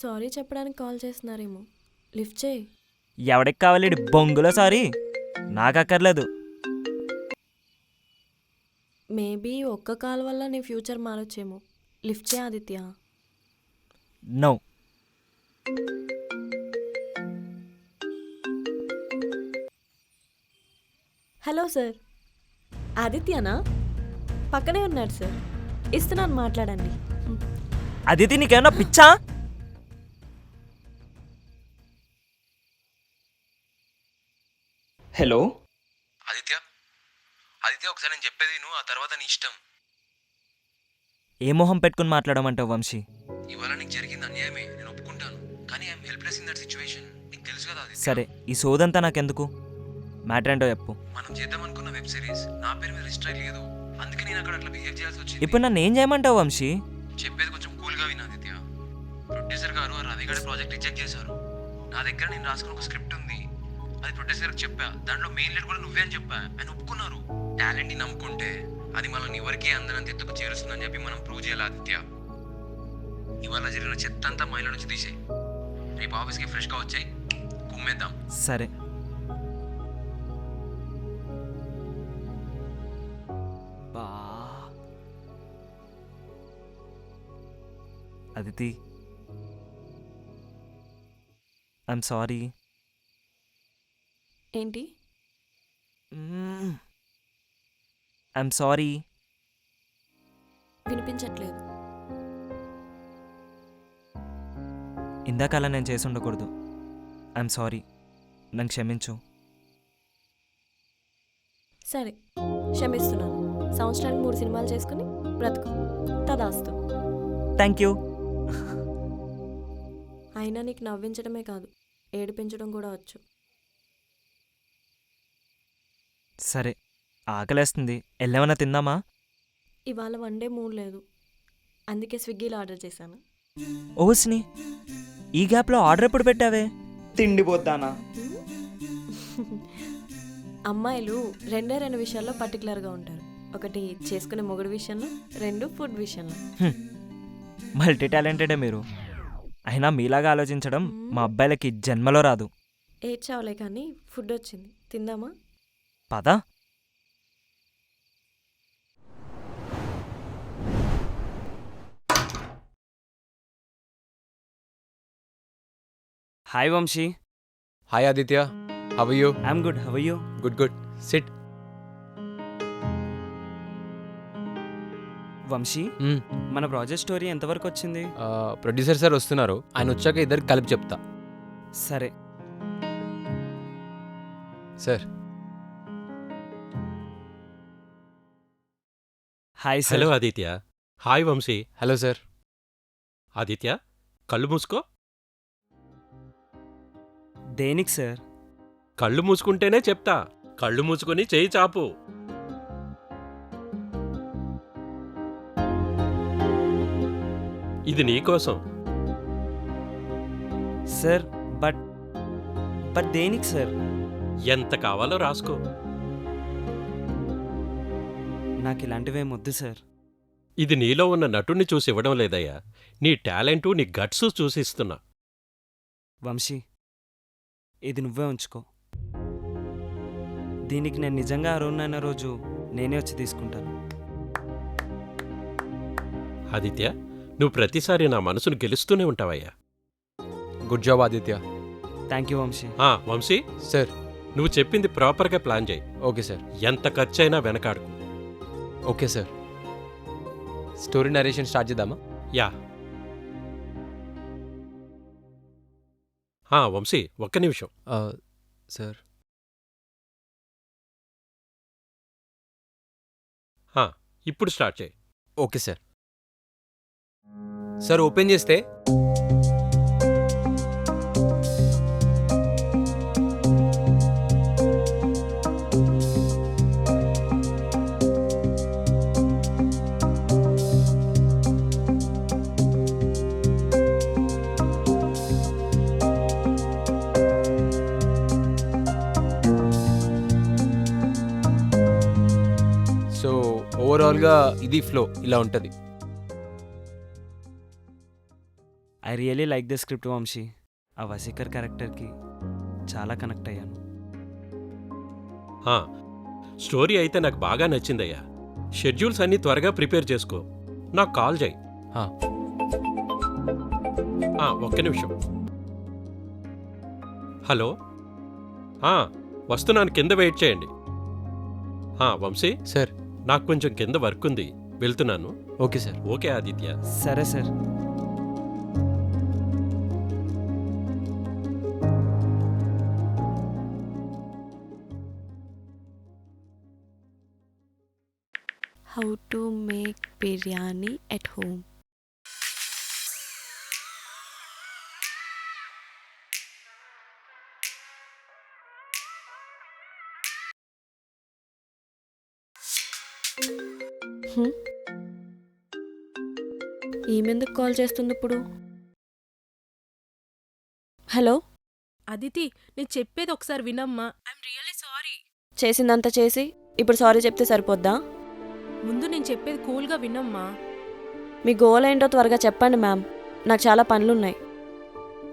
Sorry చెప్పడానికి call చేస్తున్నారేమో, lift చేయి. ఎవడికి కావాలి బొంగులో? సారీ నాకు అక్కర్లేదు. మేబీ ఒక్క కాల్ వల్ల నీ ఫ్యూచర్ మారొచ్చేమో, లిఫ్ట్ చేయి ఆదిత్య. నో. హలో సార్, ఆదిత్యనా? పక్కనే ఉన్నాడు సార్, ఇస్తున్నాను మాట్లాడండి. అదితి నీకేమన్నా పిచ్చా? హలో ఆదిత్య, ఆదిత్య ఒకసారి నేను చెప్పేది నువ్వు, ఆ తర్వాత నీ ఇష్టం. ఏ మొహం పెట్టుకుని మాట్లాడమంటావు వంశీ? ఇవాళ నీకు జరిగింది అన్యాయమే, నేను ఒప్పుకుంటాను. కానీ I'm helpless in that situation. నీకు తెలుసు కదా ఆదిత్య. సరే, ఈ సోదంతా నాకెందుకు? మ్యాటర్ ఏంటో చెప్పు. మనం చేద్దాం అనుకున్న వెబ్ సిరీస్ నా పేరు మీద రిజిస్టర్ లేదు, అందుకే నేను అక్కడ అట్లా బిహేవ్ చేయాల్సి వచ్చింది. ఇప్పుడు నన్ను ఏం చేయమంటావు వంశీ? చెప్పేది కొంచెం కూల్గా విను ఆదిత్య. ప్రొడ్యూసర్ గారు ఆ రవిగడ ప్రాజెక్ట్ రిజెక్ట్ చేశారు. నా దగ్గర నేను రాసుకున్న ఒక స్క్రిప్ట్ ఉంది, అది ప్రొడ్యూసర్ గారికి చెప్పా. దాంట్లో మెయిన్ లీడ్ కూడా నువ్వే అని చెప్పా. ఆయన ఒప్పుకున్నారు. టాలెంట్ ని నమ్ముకుంటే అది మనల్ని ఎవరికీ అందనంత ఎత్తుకు చేరుస్తుందని చెప్పి మనం ప్రూవ్ చేయాలి ఆదిత్య. ఇవాళ జరిగిన చెత్త అంతా మైండ్లో నుంచి తీసేయి. రేపు ఆఫీస్కి ఫ్రెష్గా వచ్చాయి, కుమ్మేద్దాం. సరే. Aditi, I'm sorry. ఏంటి? I'm sorry. వినిపించట్లేదు. ఇందాక అలా నేను చేసి ఉండకూడదు. ఐఎమ్ సారీ, నన్ను క్షమించు. సరే, క్షమిస్తున్నాను. సంవత్సరానికి 3 సినిమాలు చేసుకుని బ్రతుకు. తదాస్తు. Thank you. అయినా నీకు నవ్వించడమే కాదు, ఏడిపించడం కూడా వచ్చు. సరే, ఆకలేస్తుంది, వెళ్ళేమన్నా తిందామా? ఇవాళ వన్డే మూడ్ లేదు, అందుకే స్విగ్గీలో ఆర్డర్ చేశాను. ఓస్ని, ఈ గ్యాప్లో ఆర్డర్ ఎప్పుడు పెట్టావే? తిండిపోద్దానా? అమ్మాయిలు రెండు విషయాల్లో పర్టికులర్గా ఉంటారు. ఒకటి చేసుకునే మొగుడు విషయంలో, 2 ఫుడ్ విషయంలో. మల్టీ టాలెంటెడే మీరు. అయినా మీలాగా ఆలోచించడం మా అబ్బాయిలకి జన్మలో రాదు. ఏడ్చావులే కానీ ఫుడ్ వచ్చింది, తిందామా? పదా. Hi Vamshi. Hi Aditya, how are you? I'm good, how are you? Good good, sit. Vamshi, మన ప్రాజెక్ట్ స్టోరీ ఎంతవరకు వచ్చింది? ప్రొడ్యూసర్ సార్ వస్తున్నారు, ఆయన వచ్చాక ఇద్దరు కలిపి చెప్తా. సరే sir. Hi sir. Hello Aditya. Hi Vamshi. Hello sir. Aditya, కళ్ళు మూసుకో. దేనికి సార్? కళ్ళు మూసుకుంటేనే చెప్తా. కళ్ళు మూసుకొని చేయి చాపు. ఇది నీకోసం. సార్, బట్ దేనికి సార్? ఎంత కావాలో రాసుకో. నాకు ఇలాంటివేం వద్దు సార్. ఇది నీలో ఉన్న నటుణ్ణి చూసి ఇవ్వడం లేదయ్యా, నీ టాలెంటు, నీ గట్స్ చూసి ఇస్తున్నా. వంశీ, ఇది నువ్వే ఉంచుకో. దీనికి నేను నిజంగా అరుణైన రోజు నేనే వచ్చి తీసుకుంటాను. ఆదిత్య, నువ్వు ప్రతిసారి నా మనసును గెలుస్తూనే ఉంటావయ్యా. Good job Aditya. Thank you Vamshi. Vamshi sir. నువ్వు చెప్పింది ప్రాపర్గా ప్లాన్ చేయి. Okay sir. ఎంత ఖర్చైనా వెనకాడుకు. Okay sir. Story narration start చేద్దామా? యా. వంశీ, ఒక్క నిమిషం. సార్. ఇప్పుడు స్టార్ట్ చేయి. Okay sir. సార్, ఓపెన్ చేస్తే ఓవరాల్గా ఇది ఫ్లో ఇలా ఉంటుంది. I really like the script Vamshi. ఆ వసీకర్ క్యారెక్టర్కి చాలా కనెక్ట్ అయ్యాను. ఆ, స్టోరీ అయితే నాకు బాగా నచ్చిందయ్యా. షెడ్యూల్స్ అన్నీ త్వరగా ప్రిపేర్ చేసుకో, నాకు కాల్ చేయి. ఆ. ఒక్క నిమిషం. హలో, వస్తున్నాను, కింద వెయిట్ చేయండి. వంశీ, సార్. నాకు కొంచెం కింద వర్క్ ఉంది, వెళ్తున్నాను. Okay sir. ఓకే ఆదిత్య. సరే sir. How to make biryani at home. ఈమెందుకు కాల్ చేస్తుంది ఇప్పుడు? హలో, అదితి, నేను చెప్పేది ఒకసారి వినమ్మా. I'm really sorry. చేసిందంతా చేసి ఇప్పుడు సారీ చెప్తే సరిపోద్దా? ముందు నేను చెప్పేది కూల్గా వినమ్మా. మీ గోల్ ఏంటో త్వరగా చెప్పండి మ్యామ్, నాకు చాలా పనులున్నాయి.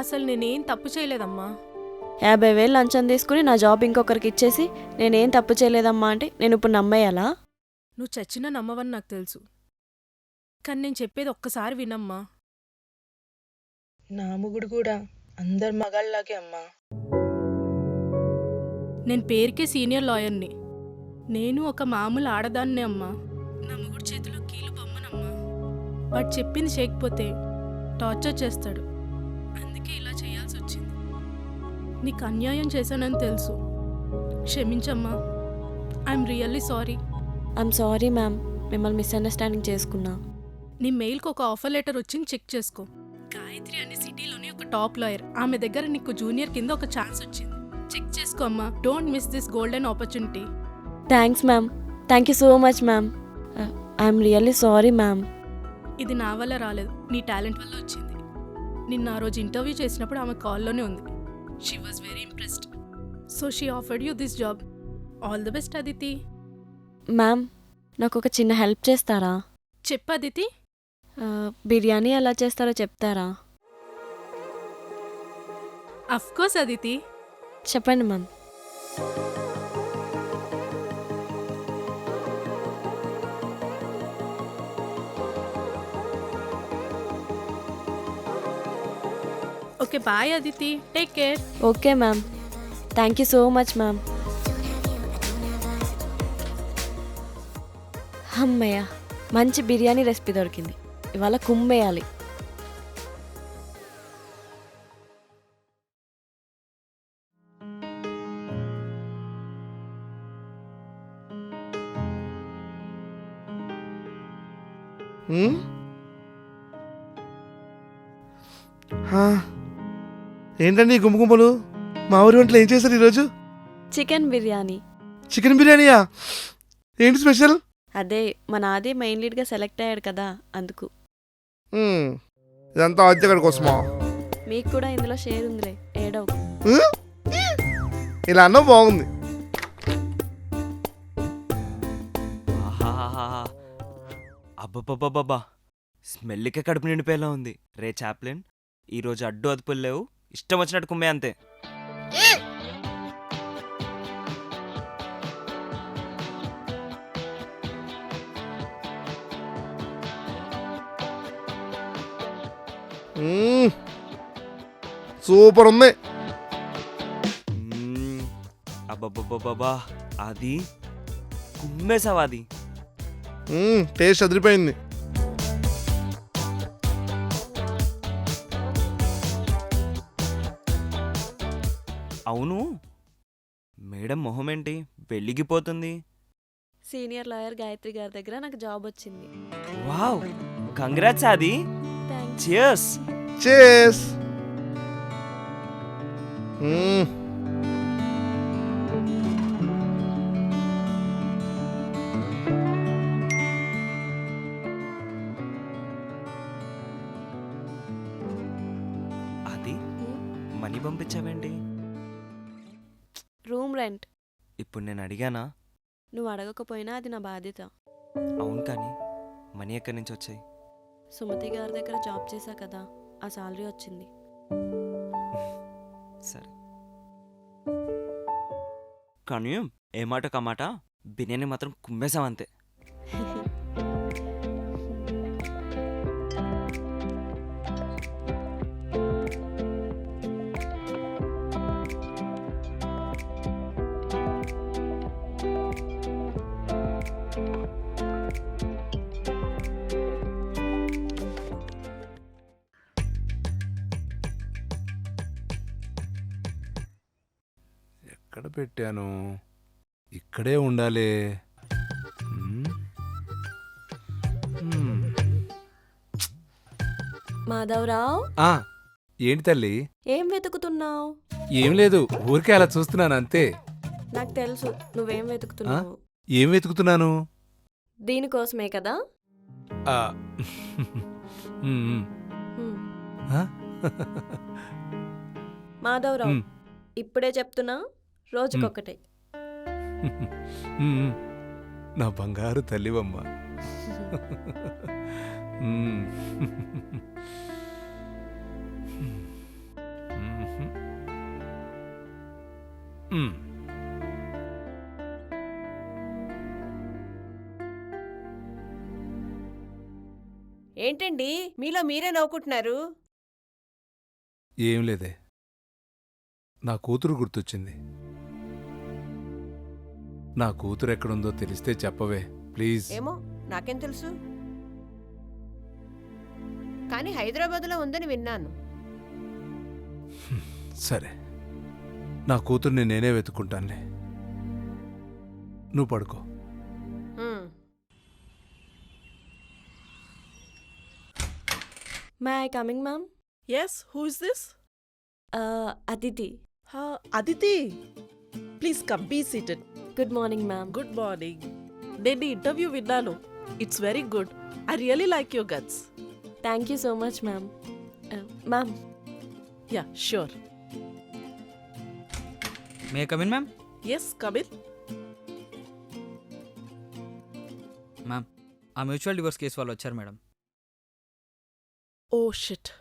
అసలు నేనేం తప్పు చేయలేదమ్మా. 50,000 లంచం తీసుకుని నా జాబ్ ఇంకొకరికి ఇచ్చేసి నేనేం తప్పు చేయలేదమ్మా అంటే నేను ఇప్పుడు నమ్మేయాలా? నువ్వు చచ్చినా నమ్మవని నాకు తెలుసు, కానీ నేను చెప్పేది ఒక్కసారి వినమ్మా. నా మొగుడు కూడా అందరు మగాళ్ళలాగే అమ్మా. నేను పేరుకే సీనియర్ లాయర్ని. నేను ఒక మామూలు ఆడదాన్నే అమ్మా. నా మొగుడు చేతిలో కీలు బొమ్మనమ్మా. వాడు చెప్పింది చేయకపోతే టార్చర్ చేస్తాడు. అందుకే ఇలా చేయాల్సి వచ్చింది. నీకు అన్యాయం చేశానని తెలుసు, క్షమించమ్మా. I'm really sorry. I'm sorry ma'am, మిమ్మల్ని మిస్అండర్స్టాండింగ్ చేసుకున్నా. నీ మెయిల్కి ఒక ఆఫర్ లెటర్ వచ్చింది, చెక్ చేసుకో. గాయత్రి అనే సిటీలోనే ఒక టాప్ లాయర్, ఆమె దగ్గర నీకు జూనియర్ కింద ఒక ఛాన్స్ వచ్చింది. చెక్ చేసుకో అమ్మా. Don't miss this golden opportunity. Thanks ma'am, thank you so much ma'am. I'm really sorry ma'am. ఇది నా వల్ల రాలేదు, నీ టాలెంట్ వల్ల వచ్చింది. నిన్న ఆ రోజు ఇంటర్వ్యూ చేసినప్పుడు ఆమె కాల్లోనే ఉంది. She was very impressed, so she offered you this job. All the best Aditi. Ma'am, నాకు ఒక చిన్న హెల్ప్ చేస్తారా? చెప్పు అదితి. బిర్యానీ ఎలా చేస్తారో చెప్తారా? Of course Aditi. చెప్పండి ma'am. Okay, bye Aditi, take care. Okay ma'am, thank you so much ma'am. అమ్మయ్య, మంచి బిర్యానీ రెసిపీ దొరికింది. ఇవాళ కుమ్మేయాలి. ఏంటండి ఈ గుమ్మగుమ్మలు? మా ఊరి వంటలు ఏం చేశారు ఈరోజు? చికెన్ బిర్యానీ. చికెన్ బిర్యానీయా? ఏంటి స్పెషల్? అదే మన ఆది మెయిన్ లీడ్గా సెలెక్ట్ అయ్యాడు కదా, అందుకు. ఇదంతా ఆద్యగడి కోసమా? మీకు కూడా ఇందులో షేర్ ఉందిలే, ఏడవ. ఇలా అన్న బాగుంది. అబ్బబ్బబ్బబ్బా, స్మెల్కే కడుపు నిండిపోయేలా ఉంది. రే చాప్లిన్, ఈరోజు అడ్డు అదుపులు లేవు, ఇష్టం వచ్చినట్టు కుమ్మే అంతే. సూపర్ ఉంది. అబ్బబ్బబ్బబ్బా, అది కుమ్మేసావా? అది టేస్ట్ అదిరిపోయింది. అవును, మేడం మొహం ఏంటి వెలిగిపోతుంది? సీనియర్ లాయర్ గాయత్రి గారి దగ్గర నాకు జాబ్ వచ్చింది. వావ్, కంగ్రాట్స్ ఆది. థ్యాంక్స్. చియర్స్. చేస్. అది మనీ పంపించావేంటి? Room rent. ఇప్పుడు నేను అడిగానా? నువ్వు అడగకపోయినా అది నా బాధ్యత. అవును కానీ మనీ ఎక్కడి నుంచి వచ్చాయి? సుమతి గారి దగ్గర జాబ్ చేశా కదా, ఆ శాలరీ వచ్చింది. సరే కానీ ఏ మాట కమాట బిర్యానీ మాత్రం కుమ్మేశాం అంతే. ఎక్కడ పెట్టాను? ఇక్కడే ఉండాలి. మాధవరావు, ఆ, ఏంటి తల్లి? ఏం వెతుకుతున్నావు? ఏం లేదు, ఊరికే అలా చూస్తున్నాను అంతే. నాకు తెలుసు నువ్వేం వెతుకుతున్నావు. ఏం వెతుకుతున్నాను? దీనికోసమే కదా. ఆ, మ్మ్. హ్మ్. ఆ? మాధవరావు, మ్మ్. ఇప్పుడే చెప్తున్నా, రోజుకొకటే. మ్మ్. నా బంగారు తల్లివమ్మ. మ్మ్. మ్మ్. ఏంటండి మీలో మీరే నవ్వుకుంటున్నారు? ఏం లేదే, నా కూతురు గుర్తొచ్చింది. నా కూతురు ఎక్కడుందో తెలిస్తే చెప్పవే ప్లీజ్. ఏమో నాకేం తెలుసు, కానీ హైదరాబాద్లో ఉందని విన్నాను. సరే, నా కూతుర్ని నేనే వెతుక్కుంటానులే. నువ్వు పడుకో. Hmm. May I coming ma'am? Yes, who is this? Aditi. Aditi. Please come, be seated. Good morning ma'am. Good morning. నేను ఇంటర్వ్యూ విన్నాను. It's very good. I really like your guts. Thank you so much ma'am. Ma'am, yeah sure. May come in ma'am? Yes come in. Ma'am, ఆ mutual divorce case వాళ్ళు వచ్చారు madam. Oh shit.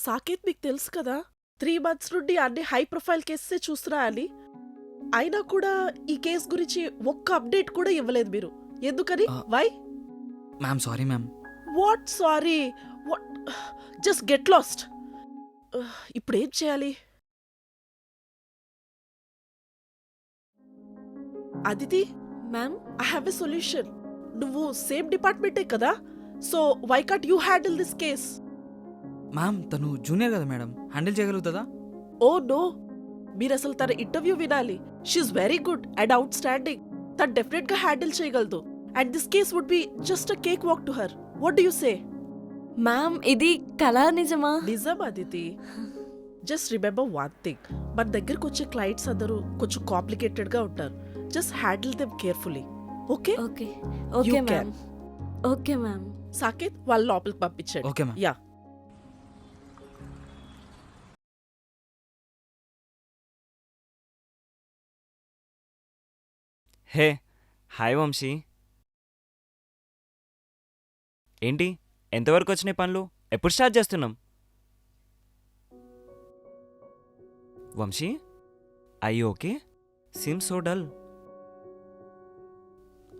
Saketh మీకు తెలుసు కదా, 3 months నుండి అన్ని హై ప్రొఫైల్ కేసెసే చూస్తున్నా అని. అయినా కూడా ఈ కేసు గురించి ఒక్క అప్డేట్ కూడా ఇవ్వలేదు మీరు. ఎందుకని? Why? Ma'am sorry ma'am. What sorry? What? Just get lost. ఇప్పుడు ఏం చేయాలి? Aditi, ma'am. I have a solution. నువ్వు సేమ్ డిపార్ట్మెంటే కదా, so why can't you handle this case? Ma'am తను జూనియర్ కదా మేడం, హ్యాండిల్ చేయగలుగుతుందా? ఓ నో, మీరు అసలు తన ఇంటర్వ్యూ వినాలి. She's very good and outstanding. తను డెఫినెట్ గా హ్యాండిల్ చేయగలదు. And this case would be just a cakewalk to her. What do you say? Ma'am, ఇది కళా నిజమా? నిజం Aditi. Just remember one thing, మన దగ్గరకు వచ్చే క్లయింట్స్ అందరూ కొంచెం కాంప్లికేటెడ్ గా ఉంటారు. Just handle them carefully. Okay? Okay okay You can. Ma'am. Okay ma'am. Saket వాళ్ళ లోపలికి పంపించండి. Okay ma'am. Yeah. Hey hi Vamshi. ఏంటి ఎంతవరకు వచ్చినాయి పనులు? ఎప్పుడు స్టార్ట్ చేస్తున్నాం? Vamshi I okay? Seem so dull.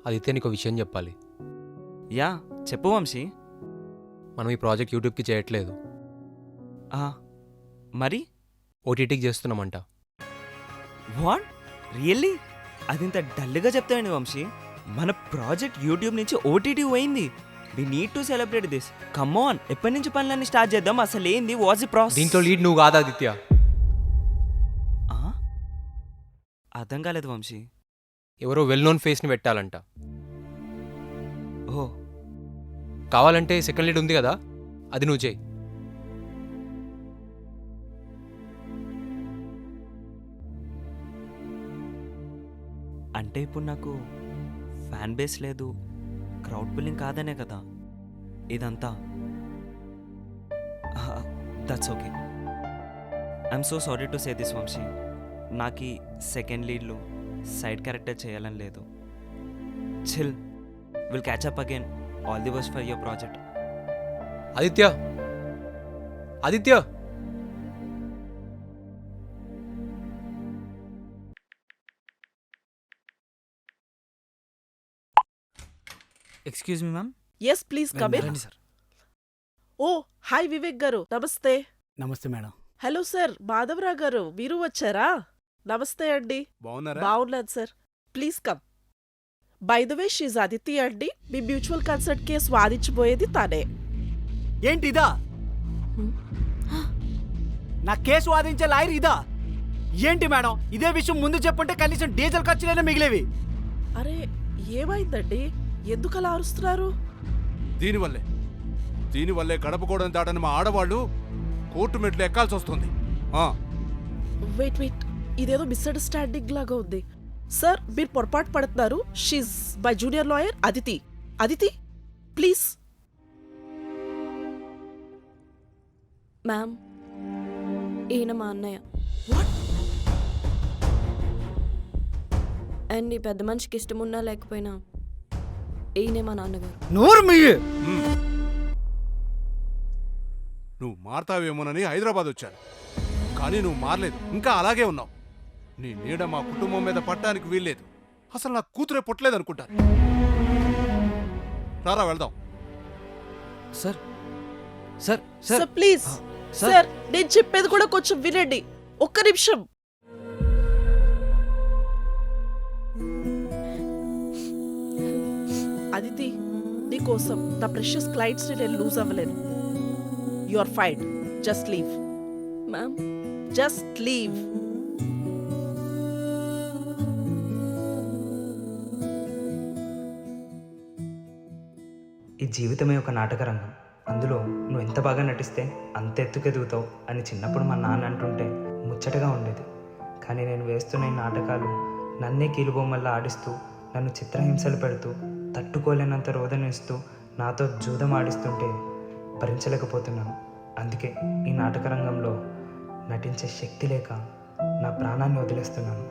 Aditya నీకు విషయం చెప్పాలి. యా చెప్పు వంశీ. మనం ఈ ప్రాజెక్ట్ యూట్యూబ్కి చేయట్లేదు, మరి ఓటీటీకి చేస్తున్నామంట. What really? అది ఇంత డల్గా చెప్తాయండి వంశీ. మన ప్రాజెక్ట్ యూట్యూబ్ నుంచి ఓటీటీ పోయింది. We need to celebrate this. Come on, ఎప్పటి నుంచి పనులన్నీ స్టార్ట్ చేద్దాం? అసలు ఏంది? What's the process? దీంట్లో లీడ్ నువ్వు కాదా ఆదిత్య? అర్థం కాలేదు వంశీ. ఎవరో వెల్ నోన్ ఫేస్ని పెట్టాలంట. ఓ కావాలంటే సెకండ్ లీడ్ ఉంది కదా, అది నువ్వు చేయి. అంటే ఇప్పుడు నాకు ఫ్యాన్ బేస్ లేదు, క్రౌడ్ పుల్లింగ్ కాదనే కదా ఇదంతా? That's okay. I'm so sorry to say this Vamshi. నాకు ఈ సెకండ్ లీడ్లు సైడ్ క్యారెక్టర్ చేయాలని లేదు. Chill, will catch up again. All the best for your project. Aditya Aditya excuse me ma'am. Yes please come in. రండి sir. Oh hi Vivek garu, namaste. నమస్తే madam. Hello sir, Madhavarao గారు మీరు వచ్చారా? నమస్తే అండి. బాగున్నారా? బాగున్నాను sir. Please come. By the way she's Aditi అండి. మీ మ్యూచువల్ కన్సర్ట్ కేసు వాదించబోయేది తనే. ఏంటి ఇదా? నా కేసు వాదించే లాయర్ ఇదా? ఏంటి మేడం, ఇదే విషయం ముందు చెప్పుంటే కనీసం డీజిల్ ఖర్చులైనా మిగిలేవి. అరే ఏమైందండి, ఎందుకు అలా అరుస్తున్నారు? దీనివల్లే గడపకూడని దాటని మా ఆడవాళ్ళు కోర్టు మెట్లు ఎక్కాల్సి వస్తుంది. వెయిట్ ఇదేదో మిస్అండర్స్టాండింగ్ లాగా ఉంది. సార్ మీరు పొరపాటు పడుతున్నారు. She's my junior lawyer Aditi. Aditi please. Ma'am, ఈయన మా అన్నయ్య. వాట్? అండ్ ఈ పెద్ద మనిషికి ఇష్టమున్నా లేకపోయినా ఈయనే మా నాన్నగారు. నోరు మీయే. నువ్వు మారతావేమోనని హైదరాబాద్ వచ్చాను, కానీ నువ్వు మారలేదు, ఇంకా అలాగే ఉన్నావు. నీ నీడ మా కుటుంబం మీద పట్టడానికి వీల్లేదు. అసలు నా కూతురే పుట్టలేదు అనుకుంటాను. రారా వెళ్దాం. Sir sir sir please. Sir నేను చెప్పేది కూడా కొంచెం వినండి, ఒక్క నిమిషం. అదితి, నీకోసం నా ప్రెషియస్ క్లయింట్స్ ని నేను లూజ్ అవ్వలేను. You are fine. Just leave ma'am, just leave. ఈ జీవితమే ఒక నాటక రంగం. అందులో నువ్వు ఎంత బాగా నటిస్తే అంత ఎత్తుకెదుగుతావు అని చిన్నప్పుడు మా నాన్న అంటుంటే ముచ్చటగా ఉండేది. కానీ నేను వేస్తున్న ఈ నాటకాలు నన్నే కీలుబొమ్మల్లా ఆడిస్తూ, నన్ను చిత్రహింసలు పెడుతూ, తట్టుకోలేనంత రోదనిస్తూ, నాతో జూదం ఆడిస్తుంటే భరించలేకపోతున్నాను. అందుకే ఈ నాటక రంగంలో నటించే శక్తి లేక నా ప్రాణాన్ని వదిలేస్తున్నాను.